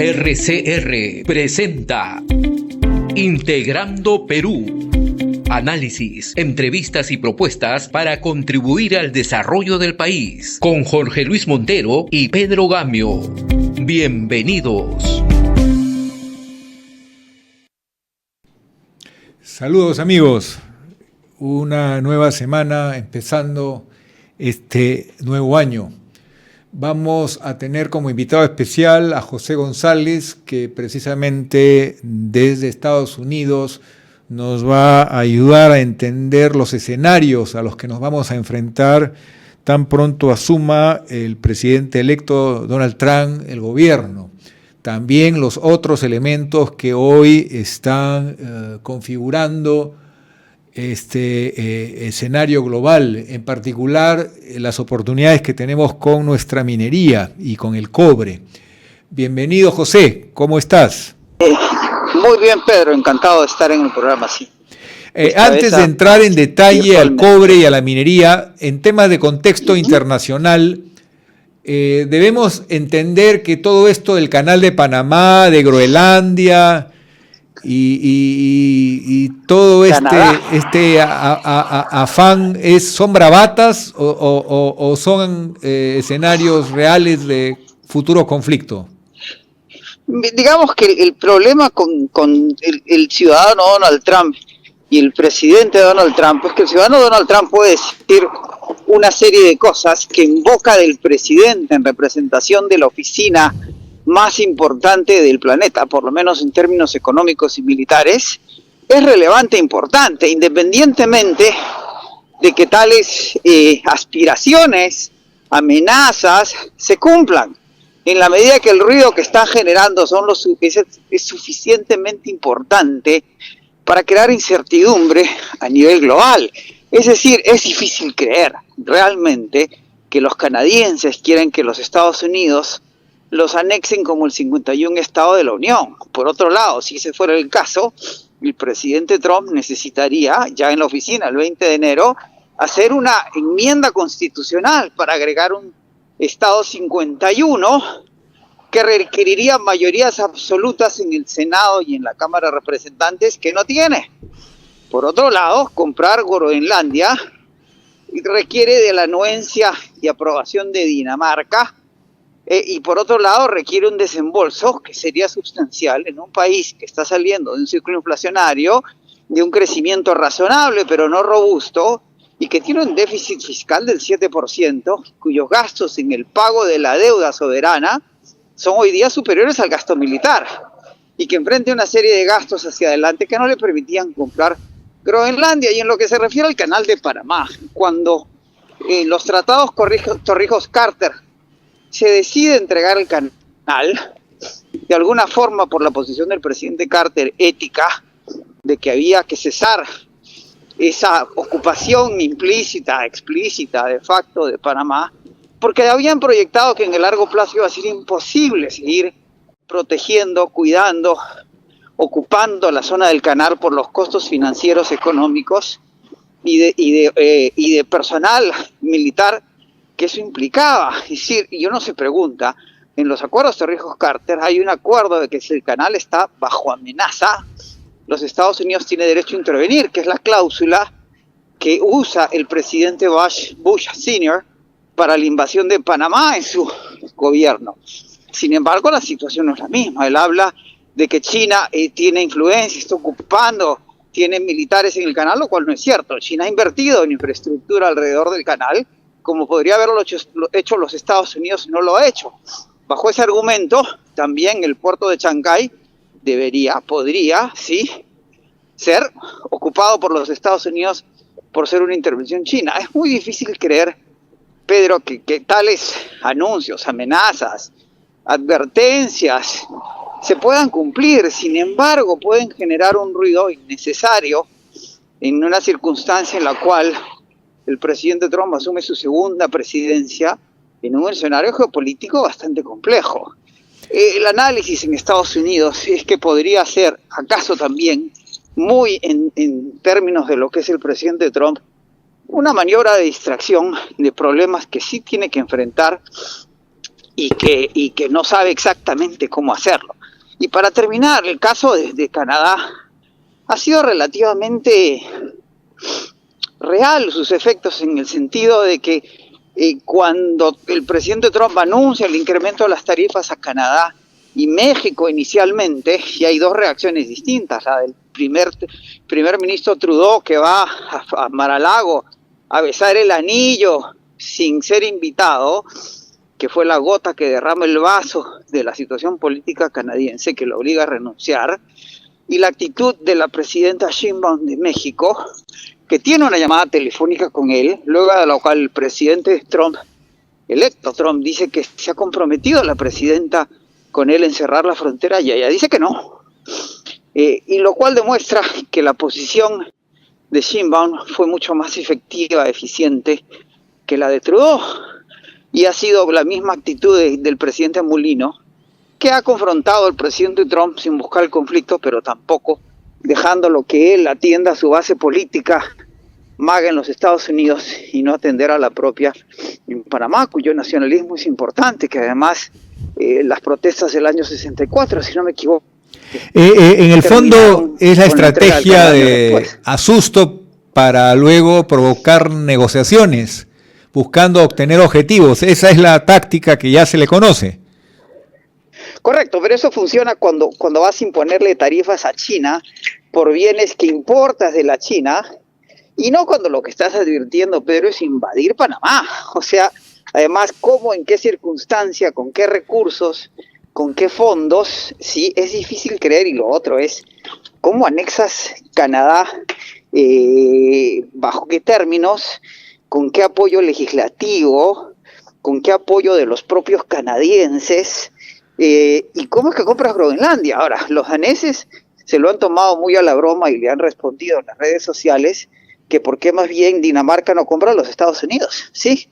RCR presenta Integrando Perú. Análisis, entrevistas y propuestas para contribuir al desarrollo del país. Con Jorge Luis Montero y Pedro Gamio. Bienvenidos. Saludos amigos. Una nueva semana empezando este nuevo año. Vamos a tener como invitado especial a José González, que precisamente desde Estados Unidos nos va a ayudar a entender los escenarios a los que nos vamos a enfrentar tan pronto asuma el presidente electo Donald Trump el gobierno. También los otros elementos que hoy están configurando este escenario global, en particular las oportunidades que tenemos con nuestra minería y con el cobre. Bienvenido, José, ¿cómo estás? Muy bien, Pedro, encantado de estar en el programa, sí. Antes de entrar en detalle al cobre y a la minería, en temas de contexto internacional, debemos entender que todo esto del Canal de Panamá, de Groenlandia y todo este afán son bravatas o son escenarios reales de futuro conflicto. Digamos que el problema con el ciudadano Donald Trump y el presidente Donald Trump es que el ciudadano Donald Trump puede decir una serie de cosas que en boca del presidente, en representación de la oficina más importante del planeta, por lo menos en términos económicos y militares, es relevante e importante, independientemente de que tales aspiraciones, amenazas, se cumplan. En la medida que el ruido que están generando es suficientemente importante para crear incertidumbre a nivel global. Es decir, es difícil creer realmente que los canadienses quieren que los Estados Unidos los anexen como el 51 Estado de la Unión. Por otro lado, si ese fuera el caso, el presidente Trump necesitaría, ya en la oficina el 20 de enero, hacer una enmienda constitucional para agregar un Estado 51 que requeriría mayorías absolutas en el Senado y en la Cámara de Representantes que no tiene. Por otro lado, comprar Groenlandia requiere de la anuencia y aprobación de Dinamarca, y por otro lado requiere un desembolso que sería sustancial en un país que está saliendo de un ciclo inflacionario, de un crecimiento razonable pero no robusto, y que tiene un déficit fiscal del 7%, cuyos gastos en el pago de la deuda soberana son hoy día superiores al gasto militar, y que enfrenta una serie de gastos hacia adelante que no le permitían comprar Groenlandia. Y en lo que se refiere al Canal de Panamá, cuando los tratados Torrijos-Carter se decide entregar el canal, de alguna forma por la posición del presidente Carter ética, de que había que cesar esa ocupación implícita, explícita, de facto de Panamá, porque habían proyectado que en el largo plazo iba a ser imposible seguir protegiendo, cuidando, ocupando la zona del canal por los costos financieros, económicos y de personal militar que eso implicaba. Es decir, y uno se pregunta, en los acuerdos Torrijos-Carter hay un acuerdo de que si el canal está bajo amenaza, los Estados Unidos tienen derecho a intervenir, que es la cláusula que usa el presidente Bush Sr. para la invasión de Panamá en su gobierno. Sin embargo, la situación no es la misma. Él habla de que China tiene influencia, está ocupando, tiene militares en el canal, lo cual no es cierto. China ha invertido en infraestructura alrededor del canal, como podría haberlo hecho los Estados Unidos y no lo ha hecho. Bajo ese argumento, también el puerto de Chancay podría, sí, ser ocupado por los Estados Unidos por ser una intervención china. Es muy difícil creer, Pedro, que tales anuncios, amenazas, advertencias se puedan cumplir. Sin embargo, pueden generar un ruido innecesario en una circunstancia en la cual el presidente Trump asume su segunda presidencia en un escenario geopolítico bastante complejo. El análisis en Estados Unidos es que podría ser, acaso también, muy en términos de lo que es el presidente Trump, una maniobra de distracción de problemas que sí tiene que enfrentar y que no sabe exactamente cómo hacerlo. Y para terminar, el caso de Canadá ha sido relativamente real sus efectos, en el sentido de que cuando el presidente Trump anuncia el incremento de las tarifas a Canadá y México inicialmente, y hay dos reacciones distintas, la del primer ministro Trudeau, que va a Mar-a-Lago a besar el anillo sin ser invitado, que fue la gota que derrama el vaso de la situación política canadiense que lo obliga a renunciar, y la actitud de la presidenta Sheinbaum de México, que tiene una llamada telefónica con él, luego de la cual el presidente Trump, electo Trump, dice que se ha comprometido la presidenta con él en cerrar la frontera, y ella dice que no. Y lo cual demuestra que la posición de Sheinbaum fue mucho más efectiva, eficiente que la de Trudeau. Y ha sido la misma actitud del presidente Mulino, que ha confrontado al presidente Trump sin buscar el conflicto, pero tampoco dejándolo que él atienda a su base política maga en los Estados Unidos y no atender a la propia en Panamá, cuyo nacionalismo es importante, que además las protestas del año 64, si no me equivoco. En el fondo es la estrategia de asusto para luego provocar negociaciones, buscando obtener objetivos. Esa es la táctica que ya se le conoce. Correcto, pero eso funciona cuando vas a imponerle tarifas a China por bienes que importas de la China, y no cuando lo que estás advirtiendo, Pedro, es invadir Panamá. O sea, además, ¿cómo, en qué circunstancia, con qué recursos, con qué fondos? Sí, es difícil creer. Y lo otro es, ¿cómo anexas Canadá? ¿Bajo qué términos? ¿Con qué apoyo legislativo? ¿Con qué apoyo de los propios canadienses? ¿Y cómo es que compras Groenlandia? Ahora, los daneses se lo han tomado muy a la broma y le han respondido en las redes sociales que por qué más bien Dinamarca no compra a los Estados Unidos, ¿sí?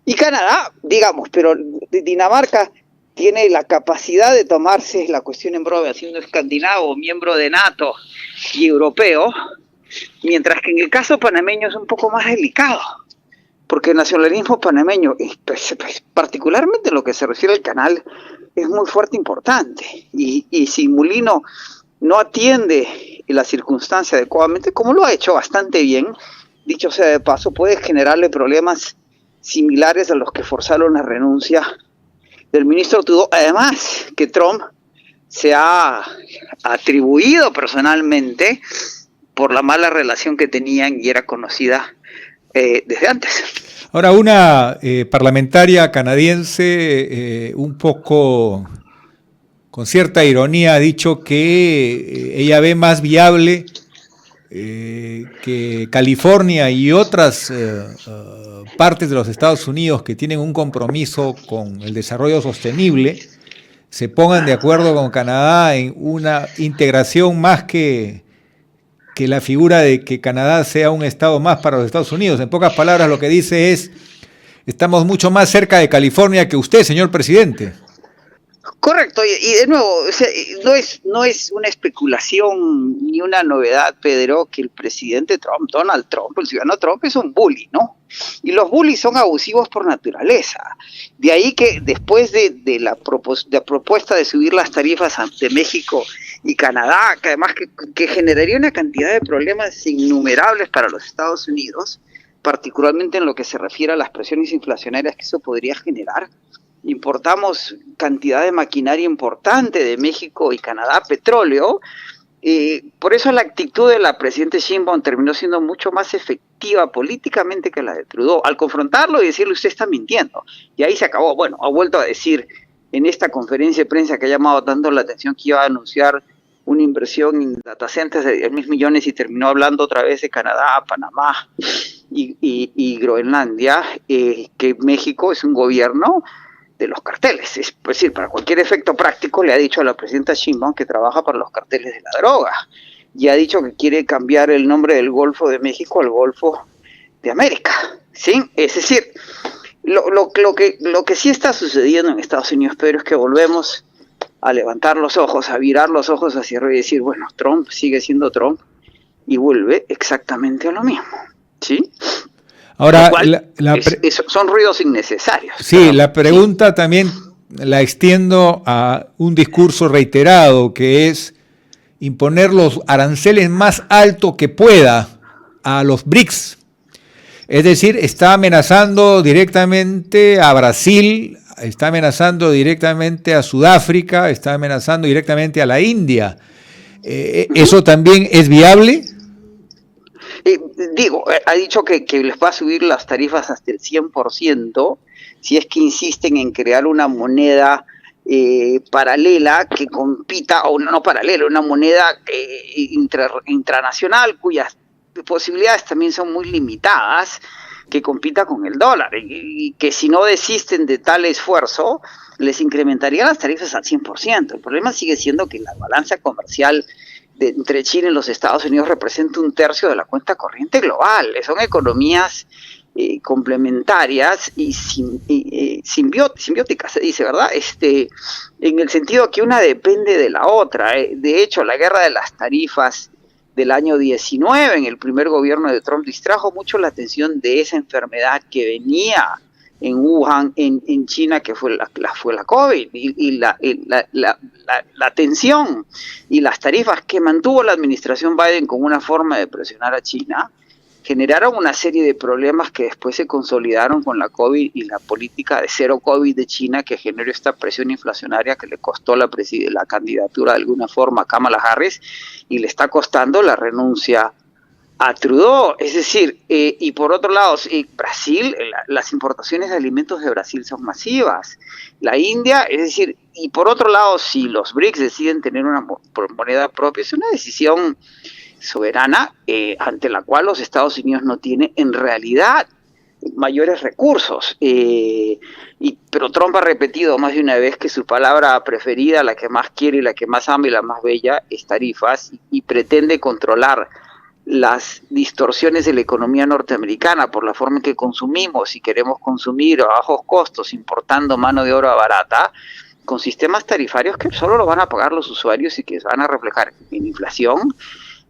Y Canadá, digamos, pero Dinamarca tiene la capacidad de tomarse la cuestión en broma, siendo escandinavo, miembro de NATO y europeo, mientras que en el caso panameño es un poco más delicado, porque el nacionalismo panameño, particularmente en lo que se refiere al canal, es muy fuerte e importante, y si Mulino no atiende la circunstancia adecuadamente, como lo ha hecho bastante bien, dicho sea de paso, puede generarle problemas similares a los que forzaron la renuncia del ministro Trudeau. Además, que Trump se ha atribuido personalmente por la mala relación que tenían y era conocida desde antes. Ahora, una parlamentaria canadiense un poco con cierta ironía ha dicho que ella ve más viable que California y otras partes de los Estados Unidos que tienen un compromiso con el desarrollo sostenible se pongan de acuerdo con Canadá en una integración más que la figura de que Canadá sea un estado más para los Estados Unidos. En pocas palabras, lo que dice es: estamos mucho más cerca de California que usted, señor presidente. Correcto, y de nuevo, o sea, no es una especulación ni una novedad, Pedro, que el presidente Trump, Donald Trump, el ciudadano Trump, es un bully, ¿no? Y los bullies son abusivos por naturaleza. De ahí que después de la propuesta de subir las tarifas ante México y Canadá, que además que generaría una cantidad de problemas innumerables para los Estados Unidos, particularmente en lo que se refiere a las presiones inflacionarias que eso podría generar. Importamos cantidad de maquinaria importante de México y Canadá, petróleo. Por eso la actitud de la presidenta Sheinbaum terminó siendo mucho más efectiva políticamente que la de Trudeau, al confrontarlo y decirle: usted está mintiendo. Y ahí se acabó. Bueno, ha vuelto a decir en esta conferencia de prensa que ha llamado tanto la atención que iba a anunciar una inversión en data centers de 10,000 millones y terminó hablando otra vez de Canadá, Panamá y Groenlandia, que México es un gobierno de los carteles. Es decir, para cualquier efecto práctico le ha dicho a la presidenta Sheinbaum que trabaja para los carteles de la droga, y ha dicho que quiere cambiar el nombre del Golfo de México al Golfo de América, ¿sí? Es decir, lo que sí está sucediendo en Estados Unidos, Pedro, es que volvemos a levantar los ojos, a virar los ojos hacia arriba y decir: bueno, Trump sigue siendo Trump y vuelve exactamente a lo mismo, ¿sí? Ahora, son ruidos innecesarios. Sí, la pregunta también la extiendo a un discurso reiterado, que es imponer los aranceles más altos que pueda a los BRICS. Es decir, está amenazando directamente a Brasil, está amenazando directamente a Sudáfrica, está amenazando directamente a la India. ¿Eso también es viable? Ha dicho que les va a subir las tarifas hasta el 100% si es que insisten en crear una moneda paralela que compita, o no paralela, una moneda intranacional cuyas posibilidades también son muy limitadas, que compita con el dólar, y que si no desisten de tal esfuerzo, les incrementaría las tarifas al 100%. El problema sigue siendo que la balanza comercial entre China y los Estados Unidos representa 1/3 de la cuenta corriente global. Son economías complementarias y simbióticas, se dice, ¿verdad? En el sentido que una depende de la otra. De hecho, la guerra de las tarifas del año 19, en el primer gobierno de Trump, distrajo mucho la atención de esa enfermedad que venía en Wuhan, en China, que fue la COVID, y la tensión y las tarifas que mantuvo la administración Biden como una forma de presionar a China, generaron una serie de problemas que después se consolidaron con la COVID y la política de cero COVID de China, que generó esta presión inflacionaria que le costó la candidatura de alguna forma a Kamala Harris, y le está costando la renuncia a Trudeau. Es decir, y por otro lado, Brasil, las importaciones de alimentos de Brasil son masivas. La India, es decir, y por otro lado, si los BRICS deciden tener una moneda propia, es una decisión soberana ante la cual los Estados Unidos no tienen en realidad mayores recursos. Pero Trump ha repetido más de una vez que su palabra preferida, la que más quiere y la que más ama y la más bella, es tarifas, y pretende controlar las distorsiones de la economía norteamericana por la forma en que consumimos, y queremos consumir a bajos costos importando mano de obra barata, con sistemas tarifarios que solo lo van a pagar los usuarios y que se van a reflejar en inflación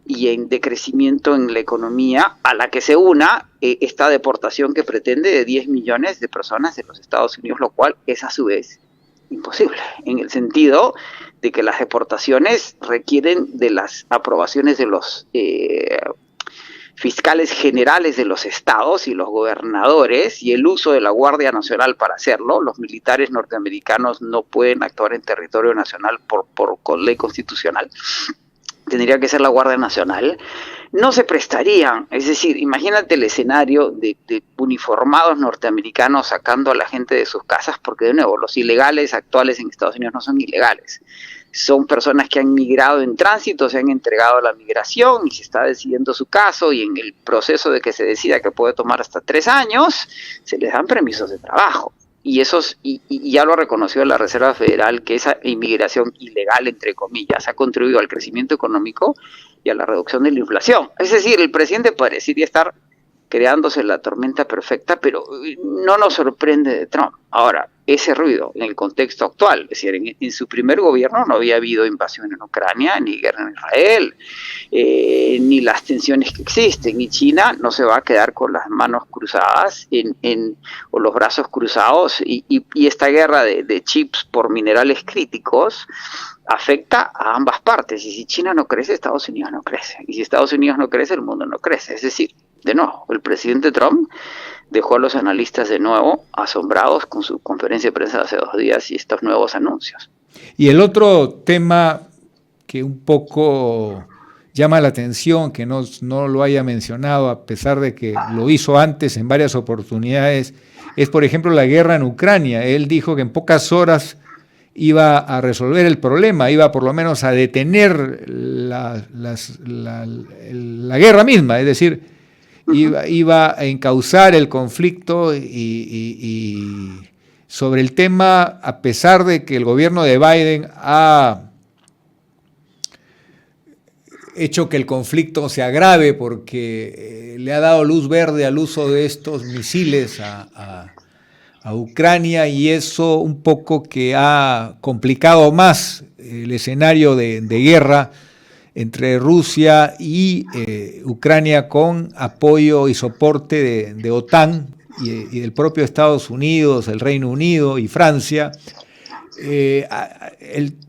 y en decrecimiento en la economía, a la que se una esta deportación que pretende de 10 millones de personas de los Estados Unidos, lo cual es a su vez imposible, en el sentido de que las deportaciones requieren de las aprobaciones de los fiscales generales de los estados y los gobernadores, y el uso de la Guardia Nacional para hacerlo. Los militares norteamericanos no pueden actuar en territorio nacional por ley constitucional. Tendría que ser la Guardia Nacional. No se prestarían, es decir, imagínate el escenario de uniformados norteamericanos sacando a la gente de sus casas, porque de nuevo, los ilegales actuales en Estados Unidos no son ilegales. Son personas que han migrado en tránsito, se han entregado a la migración y se está decidiendo su caso, y en el proceso de que se decida, que puede tomar hasta 3 años, se les dan permisos de trabajo. Y ya lo ha reconocido la Reserva Federal, que esa inmigración ilegal, entre comillas, ha contribuido al crecimiento económico y a la reducción de la inflación. Es decir, el presidente parecería estar creándose la tormenta perfecta, pero no nos sorprende de Trump. Ahora, ese ruido en el contexto actual, es decir, en su primer gobierno no había habido invasión en Ucrania, ni guerra en Israel, ni las tensiones que existen, y China no se va a quedar con las manos cruzadas o los brazos cruzados, y esta guerra de chips por minerales críticos afecta a ambas partes, y si China no crece, Estados Unidos no crece, y si Estados Unidos no crece, el mundo no crece. Es decir, de nuevo, el presidente Trump dejó a los analistas de nuevo asombrados con su conferencia de prensa de hace 2 días y estos nuevos anuncios. Y el otro tema que un poco llama la atención, que no lo haya mencionado a pesar de que lo hizo antes en varias oportunidades, es por ejemplo la guerra en Ucrania. Él dijo que en pocas horas iba a resolver el problema, iba por lo menos a detener la guerra misma, es decir, iba a encauzar el conflicto, y sobre el tema, a pesar de que el gobierno de Biden ha hecho que el conflicto se agrave porque le ha dado luz verde al uso de estos misiles a Ucrania, y eso un poco que ha complicado más el escenario de guerra entre Rusia y Ucrania, con apoyo y soporte de OTAN y del propio Estados Unidos, el Reino Unido y Francia.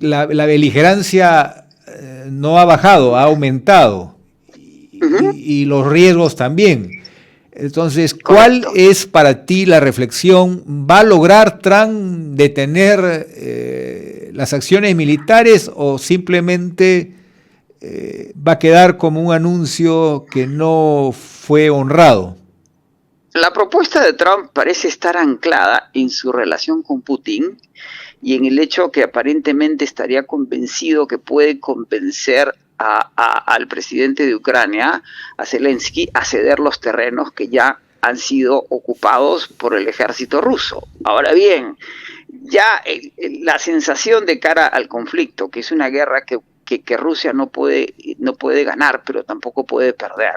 la beligerancia no ha bajado, ha aumentado, y los riesgos también. Entonces, ¿cuál es para ti la reflexión? ¿Va a lograr Trump detener las acciones militares o simplemente va a quedar como un anuncio que no fue honrado? La propuesta de Trump parece estar anclada en su relación con Putin y en el hecho que aparentemente estaría convencido que puede convencer al presidente de Ucrania, a Zelensky, a ceder los terrenos que ya han sido ocupados por el ejército ruso. Ahora bien, ya la sensación de cara al conflicto, que es una guerra que Rusia no puede ganar, pero tampoco puede perder.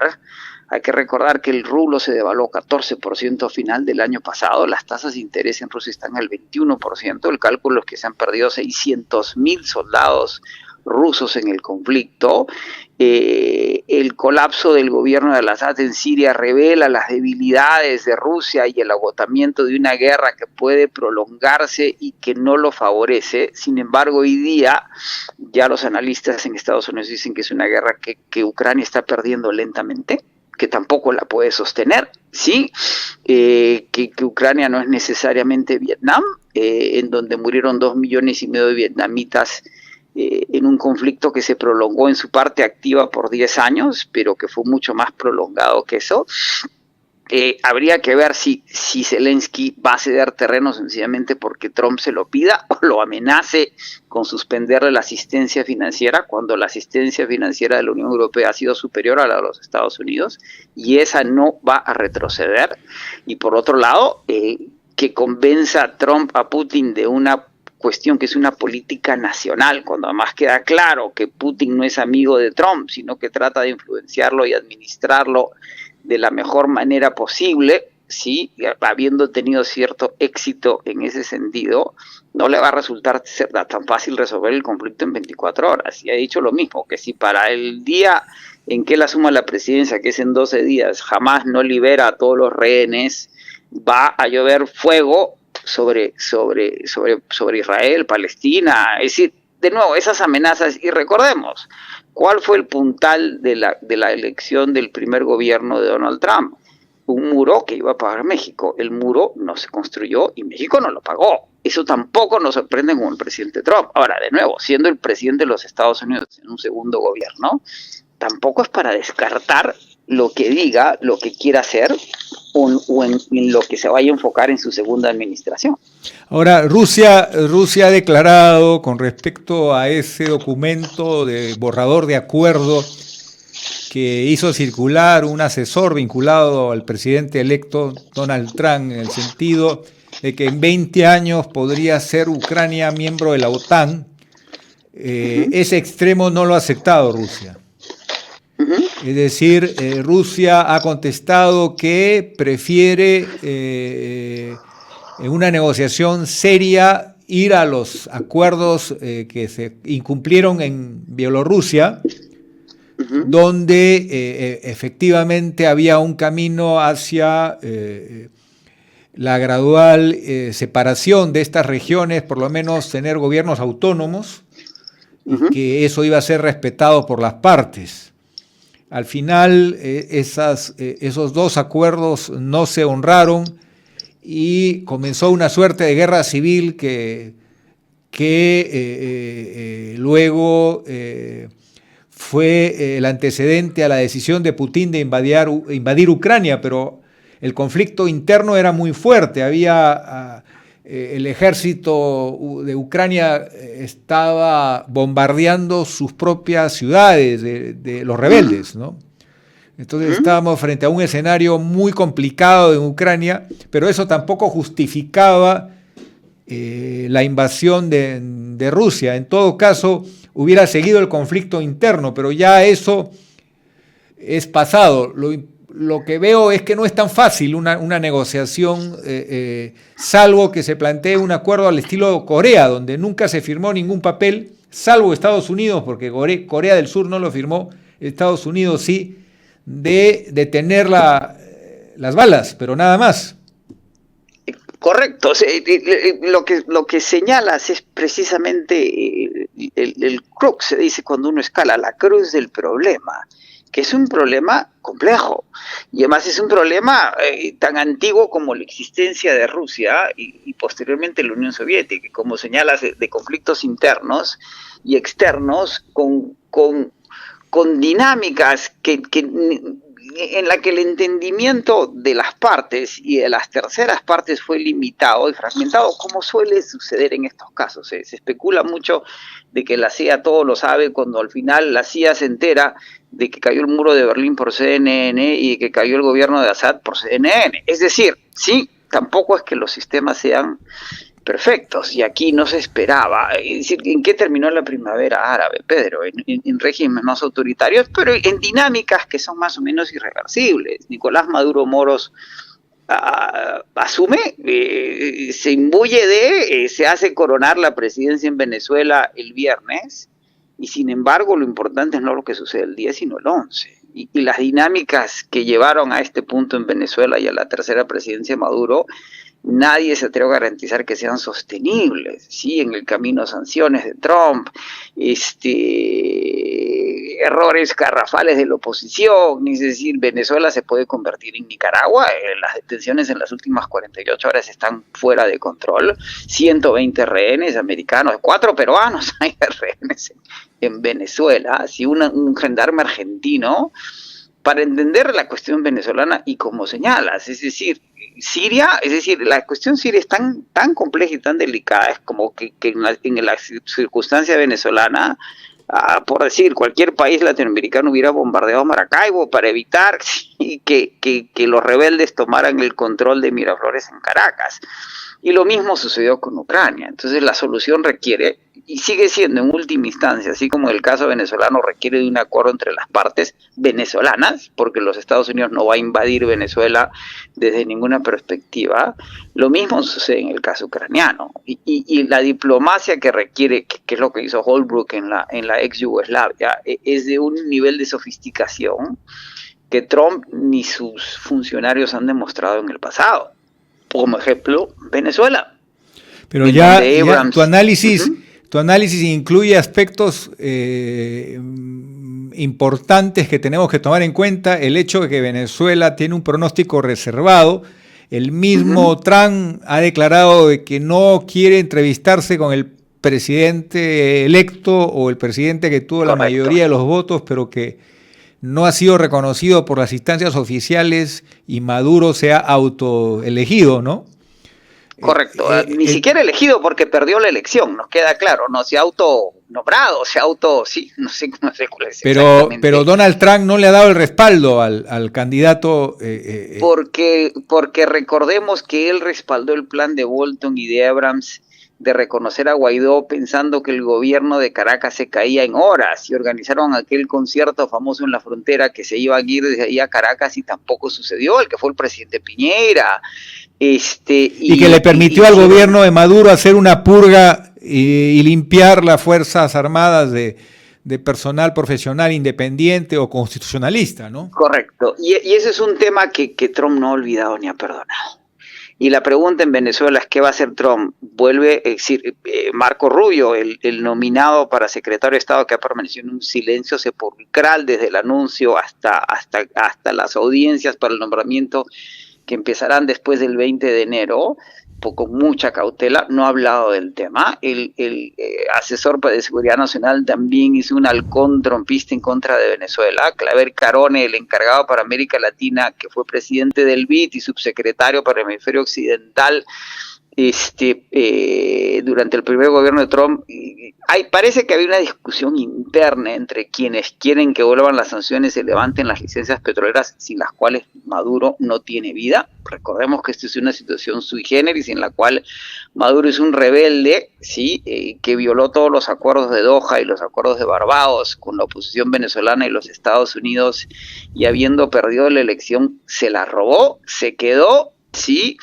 Hay que recordar que el rublo se devaluó 14% a final del año pasado, las tasas de interés en Rusia están al 21%, el cálculo es que se han perdido 600.000 soldados rusos en el conflicto. El colapso del gobierno de Al-Assad en Siria revela las debilidades de Rusia y el agotamiento de una guerra que puede prolongarse y que no lo favorece. Sin embargo, hoy día ya los analistas en Estados Unidos dicen que es una guerra que Ucrania está perdiendo lentamente, que tampoco la puede sostener, ¿sí? Que Ucrania no es necesariamente Vietnam, en donde murieron 2,5 millones de vietnamitas en un conflicto que se prolongó en su parte activa por 10 años, pero que fue mucho más prolongado que eso. Habría que ver si Zelensky va a ceder terreno sencillamente porque Trump se lo pida o lo amenace con suspenderle la asistencia financiera cuando la asistencia financiera de la Unión Europea ha sido superior a la de los Estados Unidos y esa no va a retroceder. Y por otro lado, que convenza a Trump a Putin de una cuestión que es una política nacional, cuando además queda claro que Putin no es amigo de Trump, sino que trata de influenciarlo y administrarlo de la mejor manera posible, ¿sí? Habiendo tenido cierto éxito en ese sentido, no le va a resultar ser tan fácil resolver el conflicto en 24 horas. Y ha dicho lo mismo, que si para el día en que él asuma la presidencia, que es en 12 días, jamás no libera a todos los rehenes, va a llover fuego sobre Israel, Palestina. Es decir, de nuevo, esas amenazas, y recordemos, ¿cuál fue el puntal de la elección del primer gobierno de Donald Trump? Un muro que iba a pagar México. El muro no se construyó y México no lo pagó. Eso tampoco nos sorprende con el presidente Trump. Ahora, de nuevo, siendo el presidente de los Estados Unidos en un segundo gobierno, tampoco es para descartar lo que diga, lo que quiera hacer o en lo que se vaya a enfocar en su segunda administración. Ahora, Rusia ha declarado con respecto a ese documento de borrador de acuerdo que hizo circular un asesor vinculado al presidente electo Donald Trump, en el sentido de que en 20 años podría ser Ucrania miembro de la OTAN. Ese extremo no lo ha aceptado Rusia. Es decir, Rusia ha contestado que prefiere en una negociación seria ir a los acuerdos que se incumplieron en Bielorrusia, donde efectivamente había un camino hacia la gradual separación de estas regiones, por lo menos tener gobiernos autónomos, y que eso iba a ser respetado por las partes. Al final, esos dos acuerdos no se honraron y comenzó una suerte de guerra civil que luego fue el antecedente a la decisión de Putin de invadir Ucrania, pero el conflicto interno era muy fuerte. El ejército de Ucrania estaba bombardeando sus propias ciudades de los rebeldes, ¿no? Entonces estábamos frente a un escenario muy complicado en Ucrania, pero eso tampoco justificaba la invasión de Rusia. En todo caso, hubiera seguido el conflicto interno, pero ya eso es pasado. Lo que veo es que no es tan fácil una negociación, salvo que se plantee un acuerdo al estilo Corea, donde nunca se firmó ningún papel, salvo Estados Unidos, porque Corea del Sur no lo firmó, Estados Unidos sí, de detener las balas, pero nada más. Correcto. O sea, lo que señalas es precisamente el crux, se dice cuando uno escala, la cruz del problema, que es un problema complejo, y además es un problema tan antiguo como la existencia de Rusia y posteriormente la Unión Soviética, como señalas, de conflictos internos y externos con dinámicas en la que el entendimiento de las partes y de las terceras partes fue limitado y fragmentado, como suele suceder en estos casos. Se especula mucho de que la CIA todo lo sabe, cuando al final la CIA se entera de que cayó el muro de Berlín por CNN y de que cayó el gobierno de Assad por CNN. Es decir, sí, tampoco es que los sistemas sean perfectos, y aquí no se esperaba. Es decir, ¿en qué terminó la primavera árabe, Pedro? En regímenes más autoritarios, pero en dinámicas que son más o menos irreversibles. Nicolás Maduro Moros asume, se imbuye se hace coronar la presidencia en Venezuela el viernes, y sin embargo lo importante es no lo que sucede el 10, sino el 11. Y las dinámicas que llevaron a este punto en Venezuela y a la tercera presidencia de Maduro, nadie se atreve a garantizar que sean sostenibles, ¿sí? En el camino sanciones de Trump, errores garrafales de la oposición, es decir, Venezuela se puede convertir en Nicaragua. Las detenciones en las últimas 48 horas están fuera de control, 120 rehenes americanos, 4 peruanos hay rehenes en Venezuela, ¿sí? Un gendarme argentino, para entender la cuestión venezolana. Y como señalas, es decir, Siria, es decir, la cuestión siria es tan compleja y tan delicada, es como que en la circunstancia venezolana, por decir, cualquier país latinoamericano hubiera bombardeado Maracaibo para evitar que los rebeldes tomaran el control de Miraflores en Caracas. Y lo mismo sucedió con Ucrania. Entonces la solución requiere, y sigue siendo en última instancia, así como el caso venezolano requiere de un acuerdo entre las partes venezolanas, porque los Estados Unidos no va a invadir Venezuela desde ninguna perspectiva, lo mismo sucede en el caso ucraniano. Y la diplomacia que requiere, que es lo que hizo Holbrooke en la ex Yugoslavia, es de un nivel de sofisticación que Trump ni sus funcionarios han demostrado en el pasado. Como ejemplo, Venezuela. Pero ya tu análisis incluye aspectos importantes que tenemos que tomar en cuenta. El hecho de que Venezuela tiene un pronóstico reservado. El mismo Trump ha declarado de que no quiere entrevistarse con el presidente electo o el presidente que tuvo la mayoría de los votos, pero que no ha sido reconocido por las instancias oficiales, y Maduro se ha autoelegido, ¿no? Correcto, ni siquiera elegido, porque perdió la elección, nos queda claro, no se ha autonombrado, sí, no sé cuál es exactamente. Pero Donald Trump no le ha dado el respaldo al candidato. Porque recordemos que él respaldó el plan de Bolton y de Abrams de reconocer a Guaidó, pensando que el gobierno de Caracas se caía en horas, y organizaron aquel concierto famoso en la frontera que se iba a ir desde ahí a Caracas, y tampoco sucedió, el que fue el presidente Piñera. Y que le permitió al gobierno de Maduro hacer una purga y limpiar las Fuerzas Armadas de personal profesional independiente o constitucionalista, ¿no? Correcto, y ese es un tema que Trump no ha olvidado ni ha perdonado. Y la pregunta en Venezuela es: ¿qué va a hacer Trump? Vuelve, es decir, Marco Rubio, el nominado para secretario de Estado, que ha permanecido en un silencio sepulcral desde el anuncio hasta las audiencias para el nombramiento que empezarán después del 20 de enero, con mucha cautela, no ha hablado del tema. El asesor de Seguridad Nacional también hizo un halcón trompista en contra de Venezuela. Claver Carone, el encargado para América Latina, que fue presidente del BID y subsecretario para el Hemisferio Occidental, durante el primer gobierno de Trump, parece que había una discusión interna entre quienes quieren que vuelvan las sanciones y levanten las licencias petroleras, sin las cuales Maduro no tiene vida. Recordemos que esta es una situación sui generis, en la cual Maduro es un rebelde, ¿sí? Que violó todos los acuerdos de Doha y los acuerdos de Barbados con la oposición venezolana y los Estados Unidos, y habiendo perdido la elección se la robó, se quedó, ¿sí?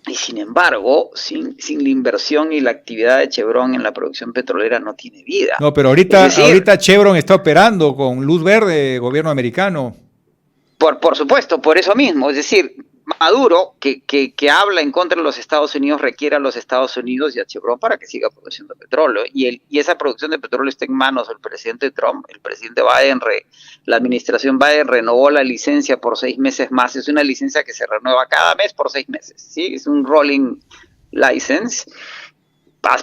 Y sin embargo, sin la inversión y la actividad de Chevron en la producción petrolera, no tiene vida. No, pero ahorita Chevron está operando con luz verde, gobierno americano. Por supuesto, por eso mismo. Es decir, Maduro, que habla en contra de los Estados Unidos, requiere a los Estados Unidos y a Chevron para que siga produciendo petróleo. Y esa producción de petróleo está en manos del presidente Trump. El presidente Biden, la administración Biden renovó la licencia por 6 meses más. Es una licencia que se renueva cada mes por 6 meses. ¿Sí? Es un rolling license.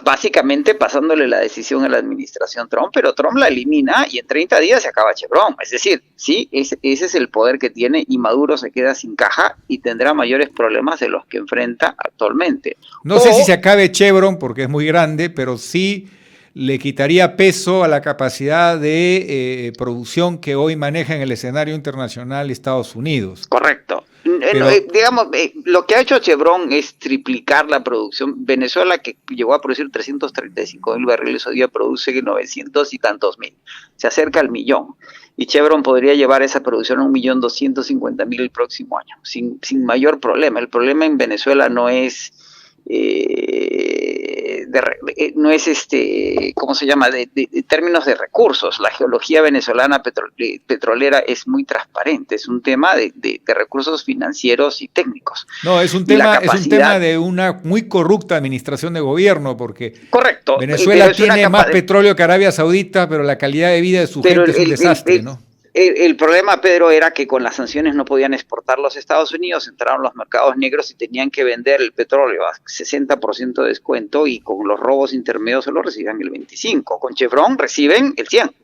Básicamente pasándole la decisión a la administración Trump, pero Trump la elimina y en 30 días se acaba Chevron. Es decir, sí, ese es el poder que tiene y Maduro se queda sin caja y tendrá mayores problemas de los que enfrenta actualmente. No sé si se acabe Chevron porque es muy grande, pero sí le quitaría peso a la capacidad de producción que hoy maneja en el escenario internacional Estados Unidos. Correcto. Pero, digamos, lo que ha hecho Chevron es triplicar la producción. Venezuela, que llegó a producir 335.000 barriles, hoy día produce 900 y tantos mil. Se acerca al 1.000.000. Y Chevron podría llevar esa producción a 1.250.000 el próximo año, sin mayor problema. El problema en Venezuela no es... no es ¿cómo se llama? De términos de recursos. La geología venezolana petrolera es muy transparente, es un tema de recursos financieros y técnicos. No, es un tema de una muy corrupta administración de gobierno, porque correcto, Venezuela tiene más petróleo que Arabia Saudita, pero la calidad de vida de su gente es un desastre, ¿no? El problema, Pedro, era que con las sanciones no podían exportar los Estados Unidos, entraron los mercados negros y tenían que vender el petróleo a 60% de descuento y con los robos intermedios solo recibían el 25%. Con Chevron reciben el 100%.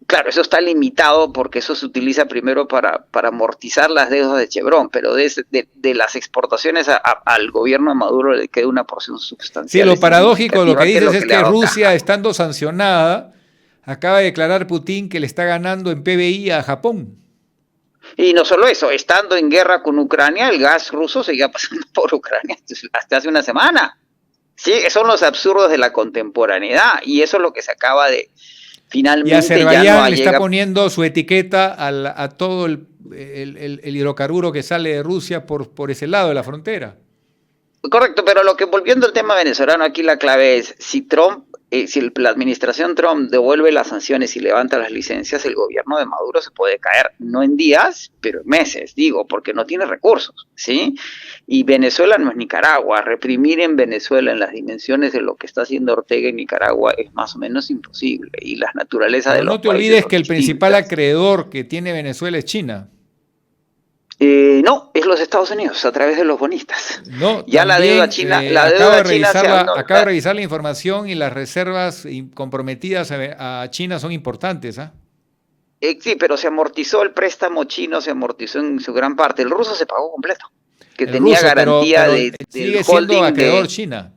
Claro, eso está limitado porque eso se utiliza primero para amortizar las deudas de Chevron, pero de las exportaciones al gobierno de Maduro le queda una porción sustancial. Sí, lo paradójico, lo que dices es que Rusia, estando sancionada, acaba de declarar Putin que le está ganando en PBI a Japón. Y no solo eso, estando en guerra con Ucrania, el gas ruso seguía pasando por Ucrania hasta hace una semana. Sí, son los absurdos de la contemporaneidad y eso es lo que se acaba de finalmente. Y Azerbaiyán le está poniendo su etiqueta a todo el hidrocarburo que sale de Rusia por ese lado de la frontera. Correcto, pero volviendo al tema venezolano, aquí la clave es, si la administración Trump devuelve las sanciones y levanta las licencias, el gobierno de Maduro se puede caer, no en días, pero en meses, porque no tiene recursos, ¿sí? Y Venezuela no es Nicaragua, reprimir en Venezuela en las dimensiones de lo que está haciendo Ortega en Nicaragua es más o menos imposible, y las naturalezas de los países. No te olvides que el principal acreedor que tiene Venezuela es China. No, es los Estados Unidos, a través de los bonistas. No, ya también, la deuda china, acabo de revisar la información y las reservas comprometidas a China son importantes, ¿ah? Sí, pero se amortizó el préstamo chino, se amortizó en su gran parte. El ruso se pagó completo, que tenía garantía de sigue siendo acreedor China.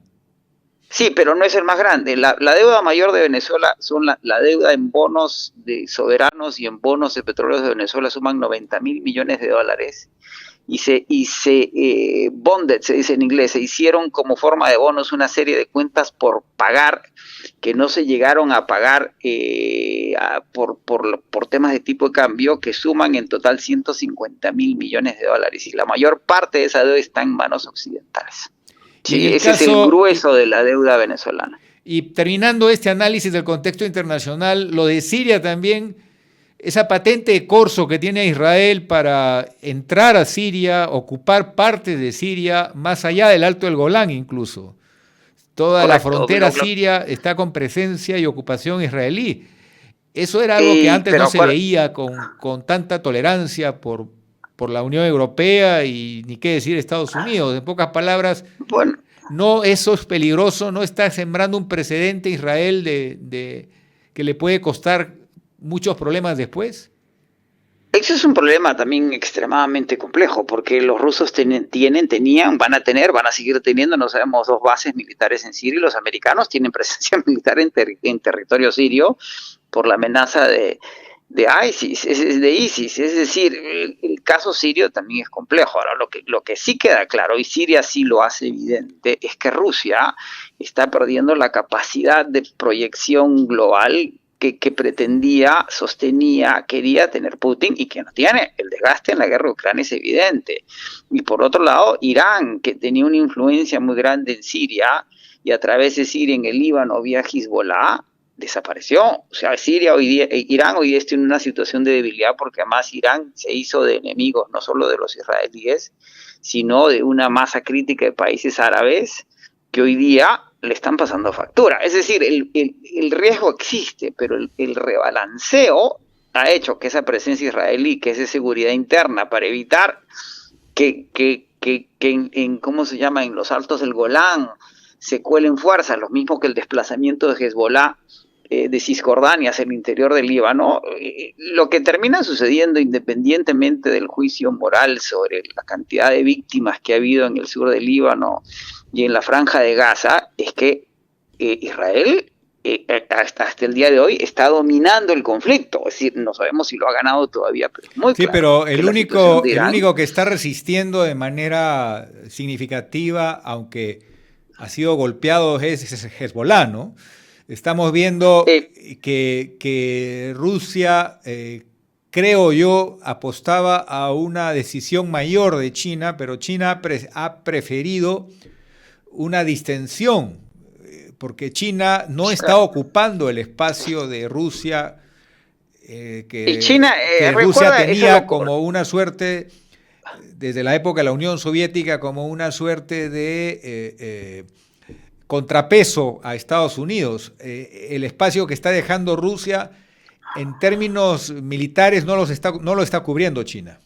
Sí, pero no es el más grande. La deuda mayor de Venezuela son la deuda en bonos de soberanos y en bonos de petróleo de Venezuela suman $90.000 millones. Y se bonded, se dice en inglés, se hicieron como forma de bonos una serie de cuentas por pagar que no se llegaron a pagar por temas de tipo de cambio que suman en total $150.000 millones. Y la mayor parte de esa deuda está en manos occidentales. Sí, ese es el grueso de la deuda venezolana. Y terminando este análisis del contexto internacional, lo de Siria también, esa patente de corso que tiene Israel para entrar a Siria, ocupar partes de Siria, más allá del Alto del Golán incluso. Toda la frontera siria está con presencia y ocupación israelí. Eso era algo que antes no se veía con tanta tolerancia por la Unión Europea y ni qué decir Estados Unidos. En pocas palabras, no, eso es peligroso, no está sembrando un precedente Israel que le puede costar muchos problemas después. Ese es un problema también extremadamente complejo, porque los rusos van a seguir teniendo, no sabemos, 2 bases militares en Siria, y los americanos tienen presencia militar en territorio sirio por la amenaza de ISIS, es decir, el caso sirio también es complejo. Ahora, lo que sí queda claro, y Siria sí lo hace evidente, es que Rusia está perdiendo la capacidad de proyección global que pretendía, sostenía, quería tener Putin y que no tiene. El desgaste en la guerra de Ucrania es evidente. Y por otro lado, Irán, que tenía una influencia muy grande en Siria, y a través de Siria en el Líbano vía Hezbollah, desapareció. O sea, Siria hoy día, Irán hoy día está en una situación de debilidad porque además Irán se hizo de enemigos no solo de los israelíes, sino de una masa crítica de países árabes que hoy día le están pasando factura. Es decir, el riesgo existe, pero el rebalanceo ha hecho que esa presencia israelí, que es de seguridad interna para evitar que ¿cómo se llama?, en los altos del Golán se cuelen fuerzas, lo mismo que el desplazamiento de Hezbollah de Cisjordania hacia el interior del Líbano, lo que termina sucediendo independientemente del juicio moral sobre la cantidad de víctimas que ha habido en el sur del Líbano y en la franja de Gaza, es que Israel hasta el día de hoy está dominando el conflicto. Es decir, no sabemos si lo ha ganado todavía, pero es muy sí, claro. Pero el único que está resistiendo de manera significativa, aunque ha sido golpeado, es Hezbollah, ¿no? Estamos viendo que Rusia, creo yo, apostaba a una decisión mayor de China, pero China ha preferido una distensión, porque China no está ocupando el espacio de Rusia, que Rusia tenía como una suerte, desde la época de la Unión Soviética, como una suerte de contrapeso a Estados Unidos. El espacio que está dejando Rusia en términos militares no lo está cubriendo China.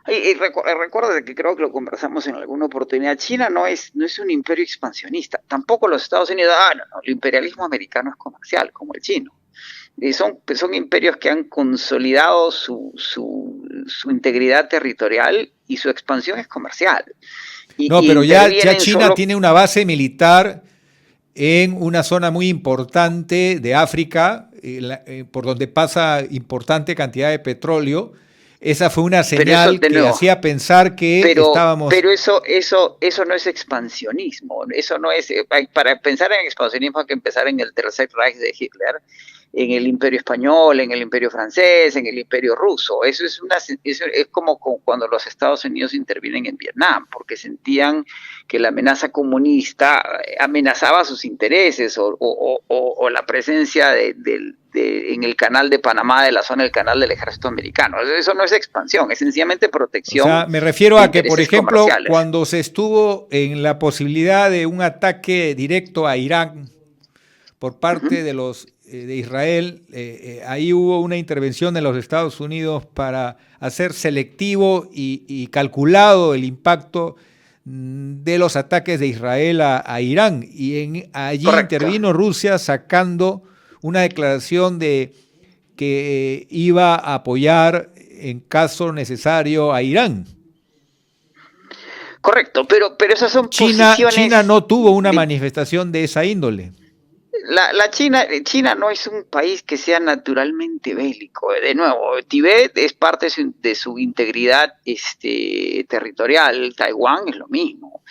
Y recuerda que creo que lo conversamos en alguna oportunidad. China no es un imperio expansionista, tampoco los Estados Unidos. No, el imperialismo americano es comercial, como el chino. Son imperios que han consolidado su integridad territorial y su expansión es comercial. Pero ya China tiene una base militar en una zona muy importante de África, por donde pasa importante cantidad de petróleo. Esa fue una señal que hacía pensar que estábamos... Pero eso no es expansionismo. Eso no es... Para pensar en expansionismo hay que empezar en el Tercer Reich de Hitler, en el Imperio Español, en el Imperio Francés, en el Imperio Ruso. Eso es como cuando los Estados Unidos intervienen en Vietnam, porque sentían que la amenaza comunista amenazaba sus intereses o la presencia en el canal de Panamá, de la zona del canal del ejército americano. Eso no es expansión, es sencillamente protección. O sea, me refiero a que, por ejemplo, cuando se estuvo en la posibilidad de un ataque directo a Irán por parte de Israel, ahí hubo una intervención de los Estados Unidos para hacer selectivo y calculado el impacto de los ataques de Israel a Irán, y allí Correcto. Intervino Rusia sacando una declaración de que iba a apoyar en caso necesario a Irán. Correcto, pero esas son posiciones... China no tuvo una manifestación de esa índole. China no es un país que sea naturalmente bélico. De nuevo, Tibet es parte de su integridad territorial, Taiwán es lo mismo.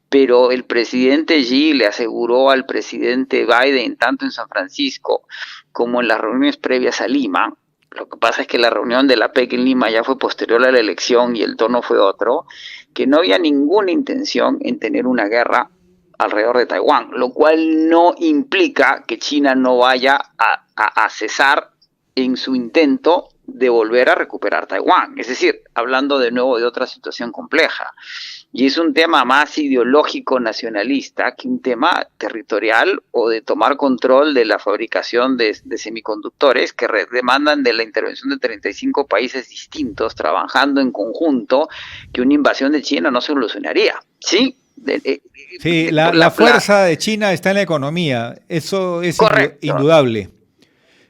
Pero el presidente Xi le aseguró al presidente Biden, tanto en San Francisco como en las reuniones previas a Lima, lo que pasa es que la reunión de la PEC en Lima ya fue posterior a la elección y el tono fue otro, que no había ninguna intención en tener una guerra alrededor de Taiwán, lo cual no implica que China no vaya a cesar en su intento de volver a recuperar Taiwán. Es decir, hablando de nuevo de otra situación compleja. Y es un tema más ideológico nacionalista que un tema territorial o de tomar control de la fabricación de semiconductores que demandan de la intervención de 35 países distintos trabajando en conjunto, que una invasión de China no solucionaría. ¿Sí? Sí, la fuerza de China está en la economía, eso es indudable.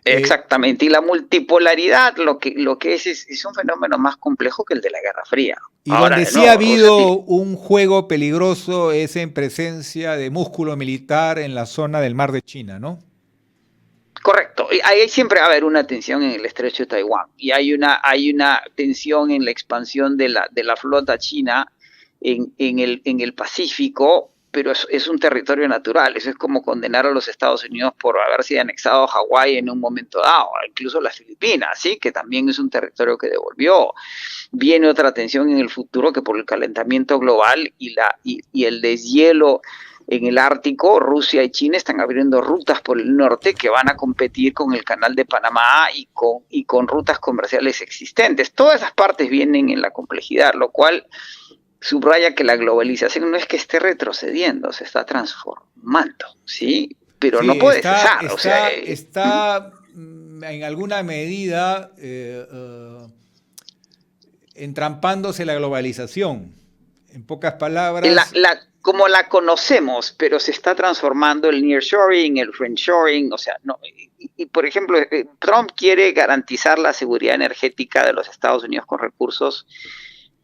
Exactamente, y la multipolaridad lo que es un fenómeno más complejo que el de la Guerra Fría. Y ahora, donde sí ha habido un juego peligroso es en presencia de músculo militar en la zona del Mar de China, ¿no? Correcto, ahí siempre va a haber una tensión en el estrecho de Taiwán, y hay una tensión en la expansión de la flota china en el Pacífico, pero es un territorio natural. Eso es como condenar a los Estados Unidos por haber sido anexado a Hawái en un momento dado, incluso las Filipinas, ¿sí? Que también es un territorio que devolvió. Viene otra tensión en el futuro que por el calentamiento global y el deshielo En el Ártico, Rusia y China están abriendo rutas por el norte que van a competir con el Canal de Panamá y con rutas comerciales existentes. Todas esas partes vienen en la complejidad, lo cual subraya que la globalización no es que esté retrocediendo, se está transformando, ¿sí? Pero Sí, no puede cesar. Está en alguna medida entrampándose la globalización. En pocas palabras... Como la conocemos, pero se está transformando el nearshoring, el friendshoring, o sea, no. Y por ejemplo, Trump quiere garantizar la seguridad energética de los Estados Unidos con recursos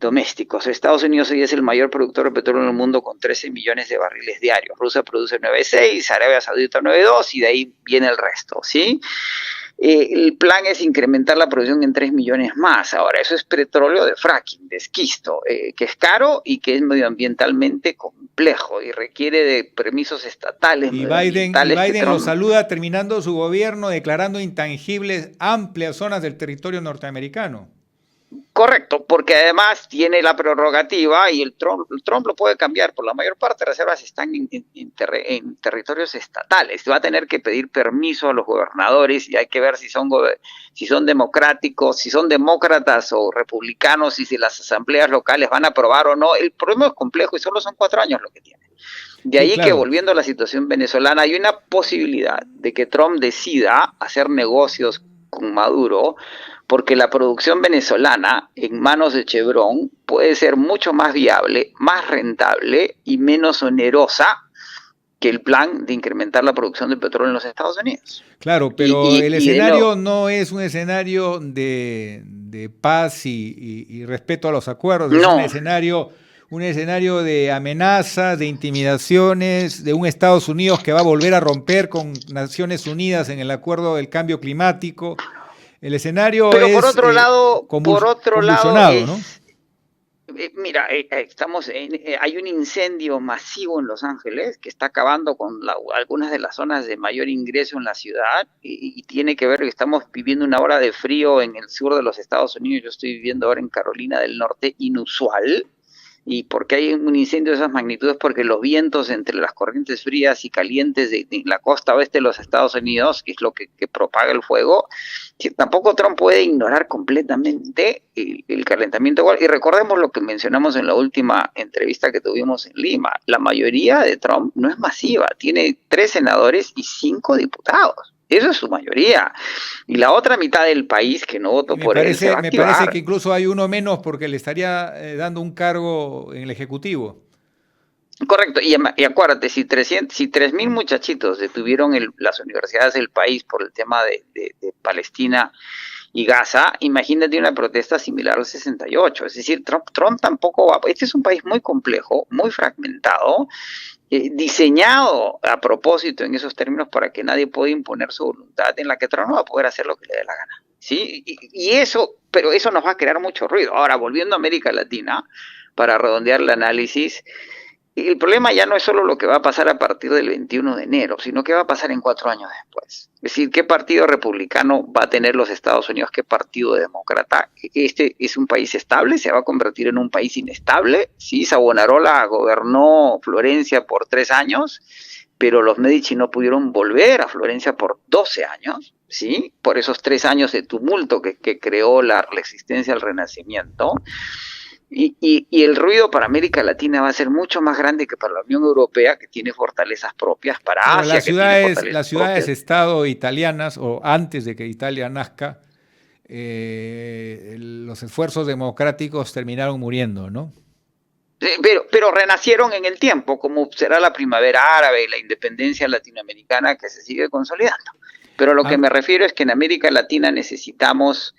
domésticos. Estados Unidos hoy es el mayor productor de petróleo en el mundo con 13 millones de barriles diarios. Rusia produce 9,6, Arabia Saudita 9,2 y de ahí viene el resto, ¿sí? El plan es incrementar la producción en 3 millones más. Ahora, eso es petróleo de fracking, de esquisto, que es caro y que es medioambientalmente complejo y requiere de permisos estatales. Y Biden lo saluda terminando su gobierno declarando intangibles amplias zonas del territorio norteamericano. Correcto, porque además tiene la prerrogativa y el Trump lo puede cambiar. Por la mayor parte de reservas están en territorios estatales. Va a tener que pedir permiso a los gobernadores y hay que ver si son democráticos, si son demócratas o republicanos y si las asambleas locales van a aprobar o no. El problema es complejo y solo son 4 años lo que tiene. De ahí, sí, claro, que volviendo a la situación venezolana, hay una posibilidad de que Trump decida hacer negocios con Maduro, porque la producción venezolana en manos de Chevron puede ser mucho más viable, más rentable y menos onerosa que el plan de incrementar la producción de petróleo en los Estados Unidos. Claro, pero el escenario no es un escenario de paz y respeto a los acuerdos, es un escenario de amenazas, de intimidaciones, de un Estados Unidos que va a volver a romper con Naciones Unidas en el acuerdo del cambio climático. El escenario pero es por otro lado, ¿no? Mira, hay un incendio masivo en Los Ángeles que está acabando con algunas de las zonas de mayor ingreso en la ciudad y tiene que ver que estamos viviendo una hora de frío en el sur de los Estados Unidos. Yo estoy viviendo ahora en Carolina del Norte, inusual. ¿Y por qué hay un incendio de esas magnitudes? Porque los vientos entre las corrientes frías y calientes de la costa oeste de los Estados Unidos, que es lo que propaga el fuego, tampoco Trump puede ignorar completamente el calentamiento global. Y recordemos lo que mencionamos en la última entrevista que tuvimos en Lima. La mayoría de Trump no es masiva, tiene 3 senadores y 5 diputados. Eso es su mayoría. Y la otra mitad del país que no votó por él se va a activar. Me parece que incluso hay uno menos porque le estaría dando un cargo en el Ejecutivo. Correcto. Y acuérdate, si 3,000 muchachitos detuvieron las universidades del país por el tema de Palestina y Gaza, imagínate una protesta similar al 68. Es decir, Trump tampoco va. Este es un país muy complejo, muy fragmentado, diseñado a propósito en esos términos para que nadie pueda imponer su voluntad, en la que Trump no va a poder hacer lo que le dé la gana, ¿sí? Pero eso nos va a crear mucho ruido. Ahora, volviendo a América Latina, para redondear el análisis, el problema ya no es solo lo que va a pasar a partir del 21 de enero, sino qué va a pasar en 4 años después. Es decir, qué partido republicano va a tener los Estados Unidos, qué partido demócrata. Este es un país estable, se va a convertir en un país inestable. Sí, Savonarola gobernó Florencia por 3 años, pero los Medici no pudieron volver a Florencia por 12 años, ¿sí? Por esos 3 años de tumulto que creó la existencia del Renacimiento. Y el ruido para América Latina va a ser mucho más grande que para la Unión Europea, que tiene fortalezas propias, para Asia, las ciudades-estado italianas, o antes de que Italia nazca, los esfuerzos democráticos terminaron muriendo, ¿no? Pero renacieron en el tiempo, como será la primavera árabe y la independencia latinoamericana que se sigue consolidando. Pero lo que me refiero es que en América Latina necesitamos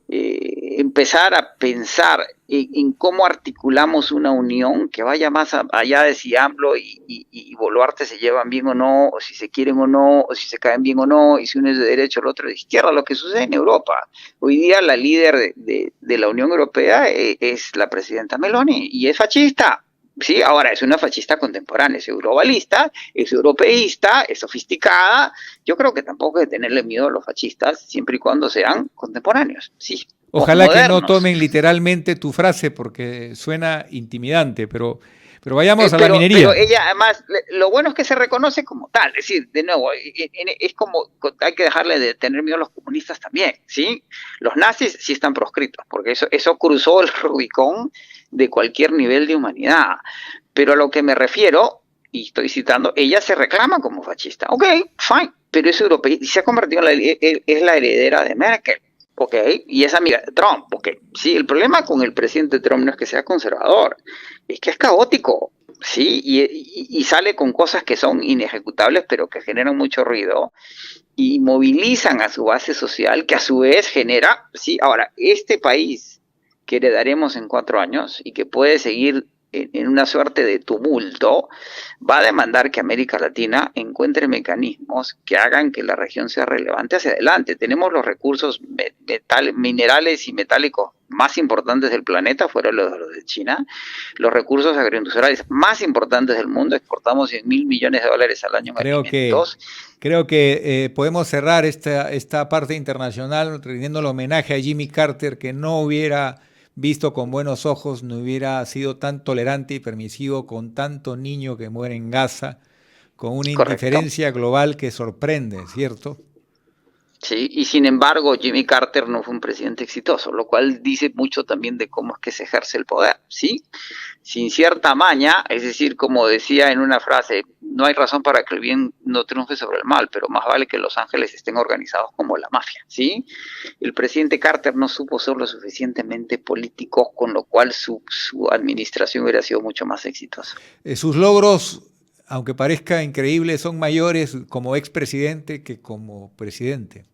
empezar a pensar en cómo articulamos una unión que vaya más allá de si AMLO y Boluarte se llevan bien o no, o si se quieren o no, o si se caen bien o no, y si uno es de derecha o el otro de izquierda, lo que sucede en Europa. Hoy día la líder de la Unión Europea es la presidenta Meloni, y es fascista. Sí, ahora es una fascista contemporánea, es globalista, es europeísta, es sofisticada. Yo creo que tampoco hay que tenerle miedo a los fascistas, siempre y cuando sean contemporáneos, sí. Ojalá que no tomen literalmente tu frase porque suena intimidante, pero Pero vayamos a la minería. Pero ella, además, lo bueno es que se reconoce como tal. Es decir, de nuevo, es como, hay que dejarle de tener miedo a los comunistas también, ¿sí? Los nazis sí están proscritos, porque eso cruzó el Rubicón de cualquier nivel de humanidad. Pero a lo que me refiero, y estoy citando, ella se reclama como fascista. Ok, fine, pero es europea y se ha convertido es la heredera de Merkel. Ok, y es amiga de Trump. Ok, sí, el problema con el presidente Trump no es que sea conservador, es que es caótico, sí, y sale con cosas que son inejecutables, pero que generan mucho ruido y movilizan a su base social, que a su vez genera, sí, ahora, este país que heredaremos en 4 años y que puede seguir en una suerte de tumulto, va a demandar que América Latina encuentre mecanismos que hagan que la región sea relevante hacia adelante. Tenemos los recursos minerales y metálicos más importantes del planeta, fuera los de China, los recursos agroindustriales más importantes del mundo, exportamos $100.000 millones al año en alimentos. Creo que podemos cerrar esta parte internacional rindiéndole homenaje a Jimmy Carter, que no hubiera visto con buenos ojos, no hubiera sido tan tolerante y permisivo con tanto niño que muere en Gaza, con una indiferencia global que sorprende, ¿cierto? Sí, y sin embargo Jimmy Carter no fue un presidente exitoso, lo cual dice mucho también de cómo es que se ejerce el poder, ¿sí? Sin cierta maña, es decir, como decía en una frase, no hay razón para que el bien no triunfe sobre el mal, pero más vale que los ángeles estén organizados como la mafia, ¿sí? El presidente Carter no supo ser lo suficientemente político, con lo cual su administración hubiera sido mucho más exitosa. Sus logros, aunque parezca increíble, son mayores como expresidente que como presidente.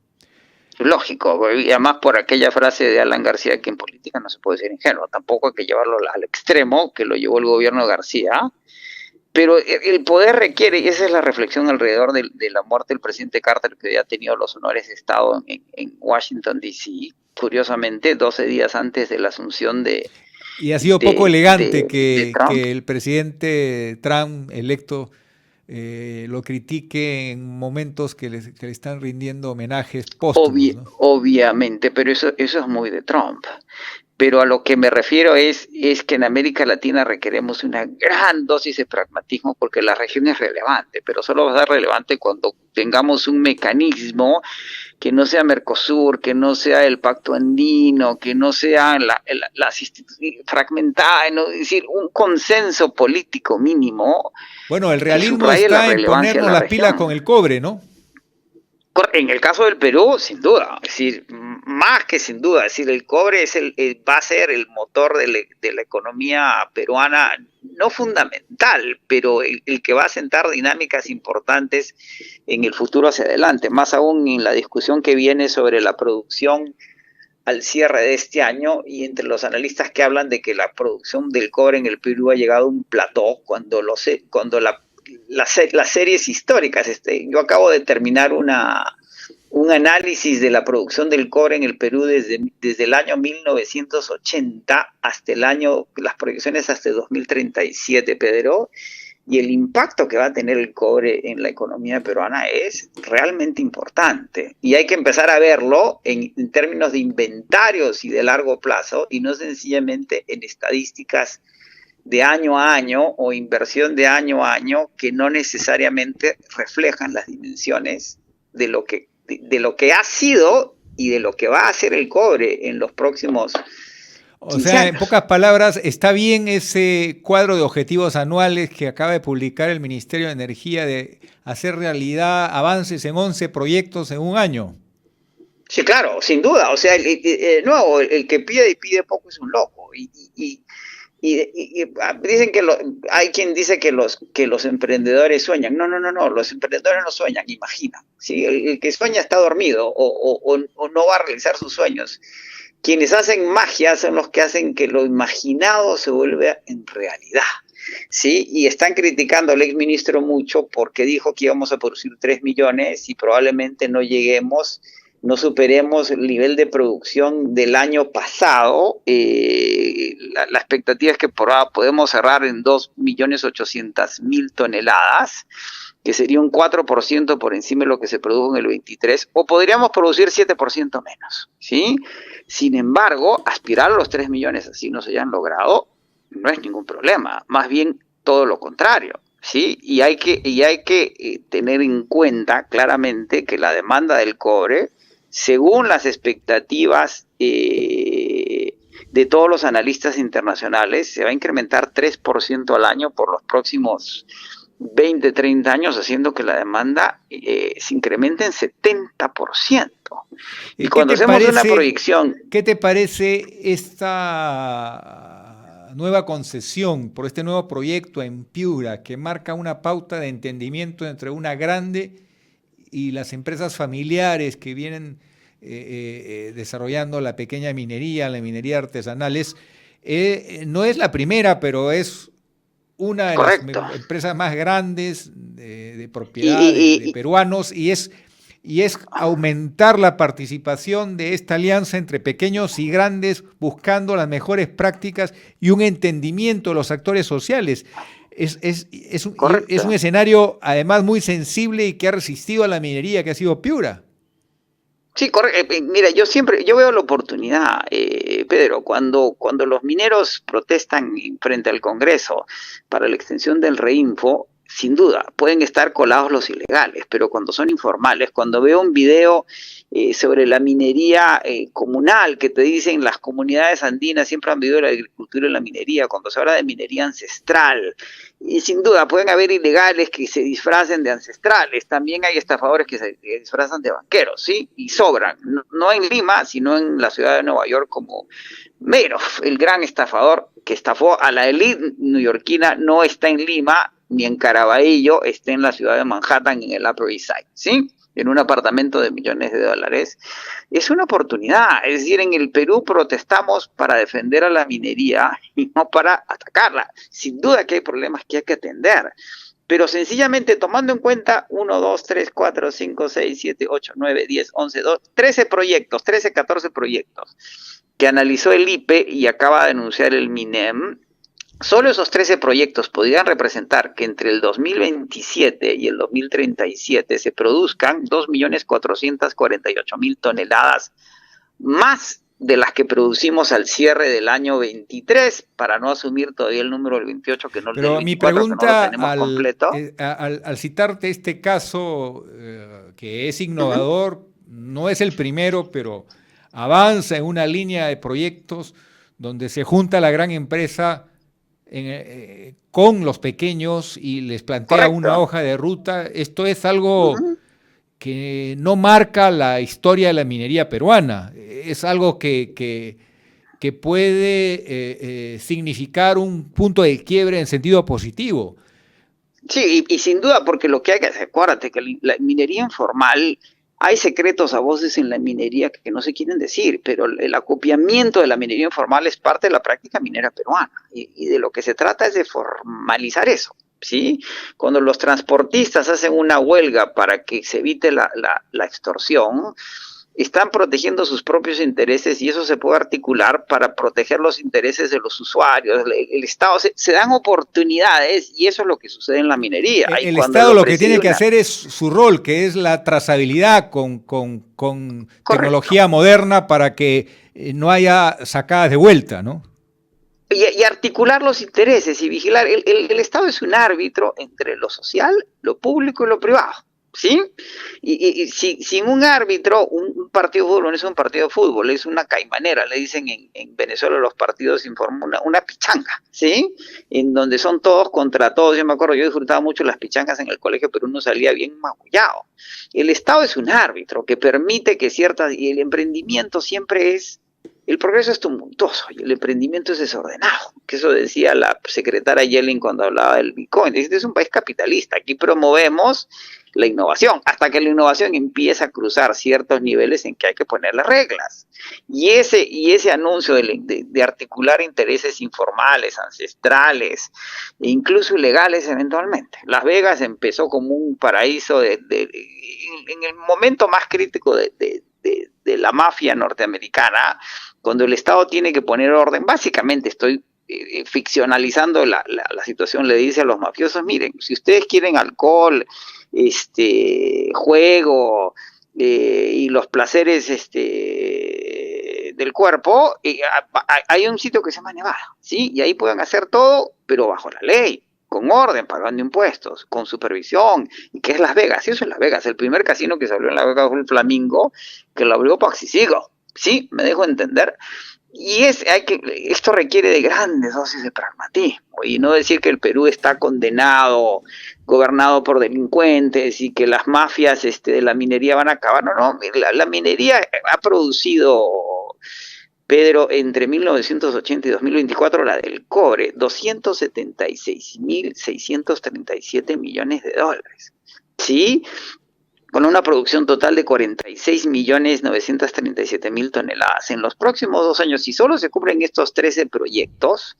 Lógico, y además por aquella frase de Alan García que en política no se puede ser ingenuo, tampoco hay que llevarlo al extremo que lo llevó el gobierno de García, pero el poder requiere, y esa es la reflexión alrededor de la muerte del presidente Carter, que ya ha tenido los honores de Estado en Washington, D.C., curiosamente 12 días antes de la asunción de... Y ha sido poco elegante que el presidente Trump electo lo critique en momentos que le están rindiendo homenajes póstumos, ¿no? Obviamente, pero eso es muy de Trump. Pero a lo que me refiero es que en América Latina requeremos una gran dosis de pragmatismo porque la región es relevante, pero solo va a ser relevante cuando tengamos un mecanismo que no sea Mercosur, que no sea el Pacto Andino, que no sea las instituciones fragmentadas, ¿no? Es decir, un consenso político mínimo. Bueno, el realismo está en ponernos las pilas con el cobre, ¿no? En el caso del Perú, sin duda, es decir, más que sin duda, es decir, el cobre va a ser el motor de la economía peruana, no fundamental, pero el que va a sentar dinámicas importantes en el futuro hacia adelante, más aún en la discusión que viene sobre la producción al cierre de este año, y entre los analistas que hablan de que la producción del cobre en el Perú ha llegado a un plató cuando las series históricas. Yo acabo de terminar un análisis de la producción del cobre en el Perú desde el año 1980 hasta las proyecciones hasta 2037, Pedro, y el impacto que va a tener el cobre en la economía peruana es realmente importante. Y hay que empezar a verlo en términos de inventarios y de largo plazo, y no sencillamente en estadísticas de año a año o inversión de año a año que no necesariamente reflejan las dimensiones de lo que ha sido y de lo que va a hacer el cobre en los próximos 15 años. En pocas palabras, está bien ese cuadro de objetivos anuales que acaba de publicar el Ministerio de Energía de hacer realidad avances en 11 proyectos en un año. Sí, claro, sin duda. O sea, el que pide poco es un loco. Y dicen que hay quien dice que los emprendedores sueñan. No, los emprendedores no sueñan, imaginan. ¿Sí? El que sueña está dormido o no va a realizar sus sueños. Quienes hacen magia son los que hacen que lo imaginado se vuelva en realidad. ¿Sí? Y están criticando al exministro mucho porque dijo que íbamos a producir 3 millones y probablemente no superemos el nivel de producción del año pasado. La expectativa es que podemos cerrar en 2.800.000 toneladas, que sería un 4% por encima de lo que se produjo en el 23, o podríamos producir 7% menos, ¿sí? Sin embargo, aspirar a los 3 millones así no se hayan logrado, no es ningún problema. Más bien, todo lo contrario, ¿sí? Y hay que tener en cuenta claramente que la demanda del cobre, según las expectativas de todos los analistas internacionales, se va a incrementar 3% al año por los próximos 20, 30 años, haciendo que la demanda se incremente en 70%. Y cuando hacemos una proyección... ¿Qué te parece esta nueva concesión por este nuevo proyecto en Piura que marca una pauta de entendimiento entre una grande y las empresas familiares que vienen desarrollando la pequeña minería, la minería artesanal? No es la primera, pero es una de Correcto. las empresas más grandes de propiedad de peruanos, y es aumentar la participación de esta alianza entre pequeños y grandes, buscando las mejores prácticas y un entendimiento de los actores sociales. Es un escenario además muy sensible y que ha resistido a la minería, que ha sido Piura. Sí, correcto. Mira, yo veo la oportunidad, Pedro, cuando los mineros protestan frente al Congreso para la extensión del Reinfo, sin duda, pueden estar colados los ilegales, pero cuando son informales, cuando veo un video sobre la minería comunal, que te dicen las comunidades andinas siempre han vivido la agricultura y la minería, cuando se habla de minería ancestral, y sin duda pueden haber ilegales que se disfracen de ancestrales, también hay estafadores que se disfrazan de banqueros, ¿sí? Y sobran, no en Lima, sino en la ciudad de Nueva York, como Madoff, el gran estafador que estafó a la élite neoyorquina, no está en Lima ni en Caraballo, está en la ciudad de Manhattan, en el Upper East Side, ¿sí? En un apartamento de millones de dólares. Es una oportunidad, es decir, en el Perú protestamos para defender a la minería y no para atacarla. Sin duda que hay problemas que hay que atender, pero sencillamente tomando en cuenta 1, 2, 3, 4, 5, 6, 7, 8, 9, 10, 11, 13 proyectos, 13, 14 proyectos que analizó el IPE y acaba de anunciar el MINEM. Solo esos 13 proyectos podrían representar que entre el 2027 y el 2037 se produzcan 2.448.000 toneladas más de las que producimos al cierre del año 23, para no asumir todavía el número del 28, que no, pero del 24, mi pregunta, que no lo tenemos completo. Al citarte este caso, que es innovador, no es el primero, pero avanza en una línea de proyectos donde se junta la gran empresa con los pequeños y les plantea una hoja de ruta. Esto es algo que no marca la historia de la minería peruana, es algo que puede significar un punto de quiebre en sentido positivo. Sí, y sin duda, porque lo que hay que hacer, acuérdate que la minería informal, hay secretos a voces en la minería que no se quieren decir, pero el acopiamiento de la minería informal es parte de la práctica minera peruana, y de lo que se trata es de formalizar eso, ¿sí? Cuando los transportistas hacen una huelga para que se evite la extorsión, están protegiendo sus propios intereses, y eso se puede articular para proteger los intereses de los usuarios. El Estado se dan oportunidades, y eso es lo que sucede en la minería. El Estado lo que tiene que hacer es su rol, que es la trazabilidad con tecnología moderna para que no haya sacadas de vuelta, ¿no? Y articular los intereses y vigilar. El Estado es un árbitro entre lo social, lo público y lo privado, ¿sí? Y sin un árbitro, un partido de fútbol no es un partido de fútbol, es una caimanera, le dicen en Venezuela los partidos informan una pichanga, ¿sí? En donde son todos contra todos. Yo me acuerdo, yo disfrutaba mucho las pichangas en el colegio, pero uno salía bien magullado. El Estado es un árbitro que permite que y el emprendimiento siempre es... El progreso es tumultuoso y el emprendimiento es desordenado, que eso decía la secretaria Yellen cuando hablaba del Bitcoin. Este es un país capitalista, aquí promovemos la innovación, hasta que la innovación empieza a cruzar ciertos niveles en que hay que ponerle reglas. Y ese anuncio de articular intereses informales, ancestrales, e incluso ilegales eventualmente. Las Vegas empezó como un paraíso en el momento más crítico de la mafia norteamericana, cuando el Estado tiene que poner orden. Básicamente estoy ficcionalizando la situación. Le dice a los mafiosos: miren, si ustedes quieren alcohol, juego y los placeres del cuerpo, hay un sitio que se llama Nevada, ¿sí? Y ahí pueden hacer todo, pero bajo la ley. con orden, pagando impuestos, con supervisión. ¿Y qué es Las Vegas? Eso es Las Vegas. El primer casino que se abrió en Las Vegas fue el Flamingo, que lo abrió Paxi Siegel. ¿Sí? ¿Me dejo entender? Y esto requiere de grandes dosis de pragmatismo, y no decir que el Perú está condenado, gobernado por delincuentes, y que las mafias de la minería van a acabar. No, la minería ha producido, Pedro, entre 1980 y 2024, la del cobre, 276.637 millones de dólares. ¿Sí? Con una producción total de 46.937.000 toneladas. En los próximos 2 años, si solo se cumplen estos 13 proyectos,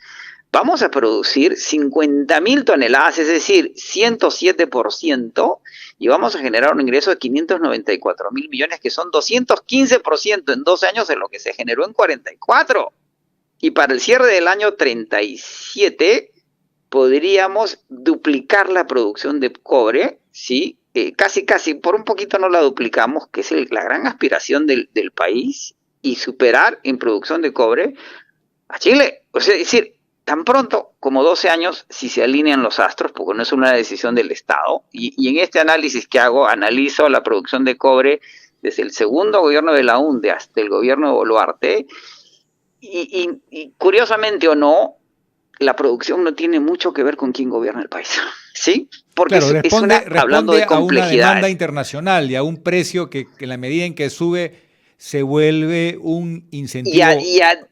vamos a producir 50.000 toneladas, es decir, 107%, y vamos a generar un ingreso de 594.000 millones, que son 215% en 12 años de lo que se generó en 44. Y para el cierre del año 37, podríamos duplicar la producción de cobre, ¿sí? Casi, por un poquito no la duplicamos, que es la gran aspiración del país, y superar en producción de cobre a Chile. O sea, es decir, tan pronto como 12 años, si se alinean los astros, porque no es una decisión del Estado, y en este análisis que hago, analizo la producción de cobre desde el segundo gobierno de la UNDE hasta el gobierno de Boluarte, y curiosamente o no, la producción no tiene mucho que ver con quién gobierna el país, ¿sí? Porque claro, responde hablando de a una complejidad, demanda internacional y a un precio que en la medida en que sube se vuelve un incentivo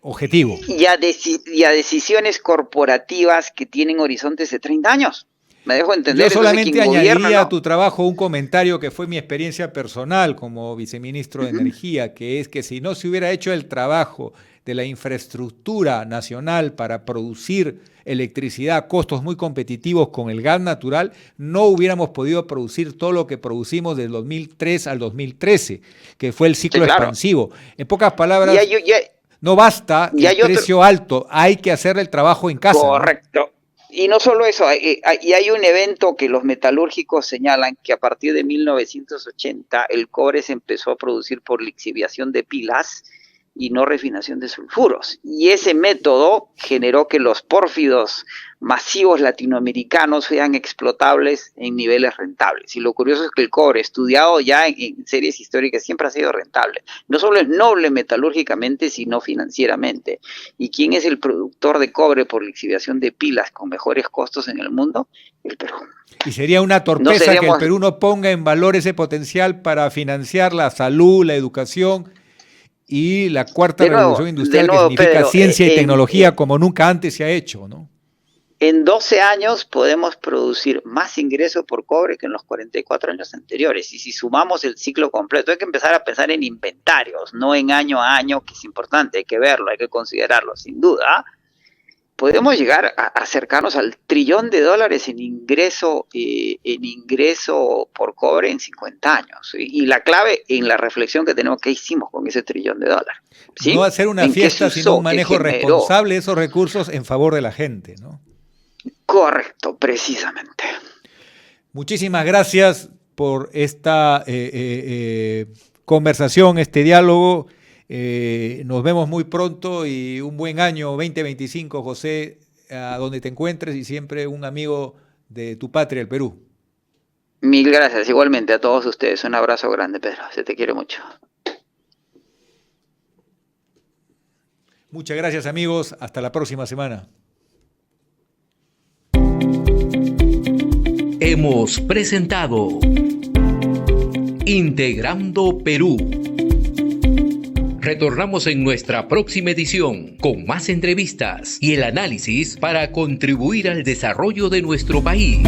objetivo. Y a decisiones corporativas que tienen horizontes de 30 años. ¿Me dejo entender? Yo solamente Entonces, añadiría a tu trabajo un comentario que fue mi experiencia personal como viceministro de Energía, que es que si no se hubiera hecho el trabajo de la infraestructura nacional para producir electricidad a costos muy competitivos con el gas natural, no hubiéramos podido producir todo lo que producimos del 2003 al 2013, que fue el ciclo expansivo. En pocas palabras, no basta el precio alto, hay que hacer el trabajo en casa. Correcto. ¿No? Y no solo eso, y hay un evento que los metalúrgicos señalan, que a partir de 1980 el cobre se empezó a producir por lixiviación de pilas y no refinación de sulfuros. Y ese método generó que los pórfidos masivos latinoamericanos sean explotables en niveles rentables. Y lo curioso es que el cobre, estudiado ya en series históricas, siempre ha sido rentable. No solo es noble metalúrgicamente, sino financieramente. ¿Y quién es el productor de cobre por lixiviación de pilas con mejores costos en el mundo? El Perú. Y sería una torpeza que el Perú no ponga en valor ese potencial para financiar la salud, la educación y la cuarta revolución industrial, que significa Pedro, ciencia y tecnología como nunca antes se ha hecho, ¿no? En 12 años podemos producir más ingreso por cobre que en los 44 años anteriores. Y si sumamos el ciclo completo, hay que empezar a pensar en inventarios, no en año a año, que es importante, hay que verlo, hay que considerarlo, sin duda. Podemos llegar a acercarnos al $1 trillón en ingreso por cobre en 50 años. Y la clave en la reflexión que tenemos, ¿qué hicimos con ese $1 trillón? ¿Sí? No hacer una fiesta, sino un manejo responsable de esos recursos en favor de la gente, ¿no? Correcto, precisamente. Muchísimas gracias por esta conversación, este diálogo. Nos vemos muy pronto y un buen año 2025, José, a donde te encuentres, y siempre un amigo de tu patria, el Perú. Mil gracias, igualmente a todos ustedes. Un abrazo grande, Pedro. Se te quiere mucho. Muchas gracias, amigos. Hasta la próxima semana. Hemos presentado Integrando Perú. Retornamos en nuestra próxima edición con más entrevistas y el análisis para contribuir al desarrollo de nuestro país.